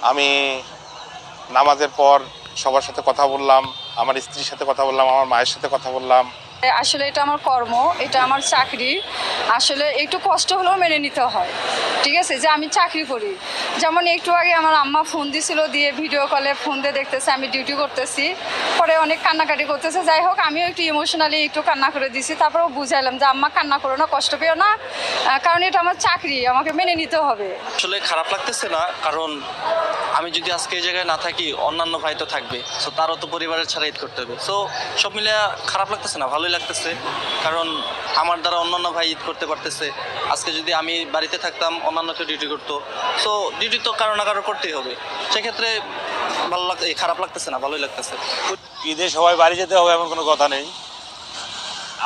আমি নামাজের পর সবার সাথে কথা বললাম, আমার স্ত্রীর সাথে কথা বললাম, আমার মায়ের সাথে কথা বললাম। আসলে এটা আমার কর্ম, এটা আমার চাকরি। আসলে একটু কষ্ট হলেও মেনে নিতে হয়, ঠিক আছে, যে আমি চাকরি করি। যেমন একটু আগে আমার আম্মা ফোন দিছিল, দিয়ে ভিডিও কলে ফোন দিয়ে দেখতেছে আমি ডিউটি করতেছি, পরে অনেক কান্নাকাটি করতেছে। যাই হোক, আমিও একটু ইমোশনালি একটু কান্না করে দিছি, তারপরেও বুঝাইলাম যে আম্মা কান্না করো না, কষ্ট পেও না, কারণ এটা আমার চাকরি, আমাকে মেনে নিতে হবে। আসলে খারাপ লাগতেছে না, কারণ আমি যদি আজকে এই জায়গায় না থাকি অন্যান্য ভাই তো থাকবে, সো তারও তো পরিবারের ছাড়া ঈদ করতে হবে। সো সব মিলে খারাপ লাগতেছে না, ভালোই লাগতেছে, কারণ আমার দ্বারা অন্যান্য ভাই ঈদ করতে পারতেছে। আজকে যদি আমি বাড়িতে থাকতাম অন্যান্য কেউ ডিউটি করতো, সো ডিউটি তো কারো না কারো করতেই হবে। সেক্ষেত্রে ভালো লাগতে খারাপ লাগতেছে না, ভালোই লাগতেছে। ঈদে সবাই বাড়ি যেতে হবে এমন কোনো কথা নেই।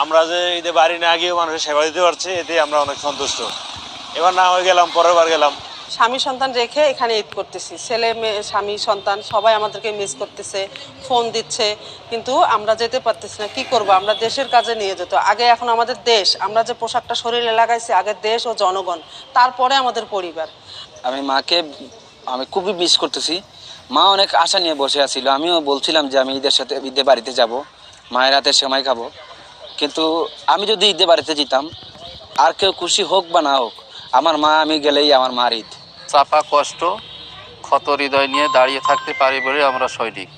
আমরা যে ঈদে বাড়ি না গিয়েও মানুষের সেবা দিতে পারছি, এতে আমরা অনেক সন্তুষ্ট। এবার না হয়ে গেলাম, পরের বার গেলাম। স্বামী সন্তান রেখে এখানে ঈদ করতেছি, ছেলে মেয়ে স্বামী সন্তান সবাই আমাদেরকে মিস করতেছে, ফোন দিচ্ছে, কিন্তু আমরা যেতে পারতেছি না। কি করব, আমরা দেশের কাজে নিয়ে যেত আগে, এখন আমাদের দেশ, আমরা যে পোশাকটা শরীরে লাগাইছি, আগে দেশ ও জনগণ, তারপরে আমাদের পরিবার। আমি মাকে খুবই মিস করতেছি। মা অনেক আশা নিয়ে বসে আছিল, আমিও বলছিলাম যে আমি ঈদে বাড়িতে যাব, মায়ের হাতে সময় খাবো। কিন্তু আমি যদি ঈদে বাড়িতে যেতাম, আর কেউ খুশি হোক বা না হোক, আমার মা আমি গেলেই আমার মার ঈদ। চাপা কষ্ট, ক্ষত হৃদয় নিয়ে দাঁড়িয়ে থাকতে পারি বলে আমরা সৈনিক।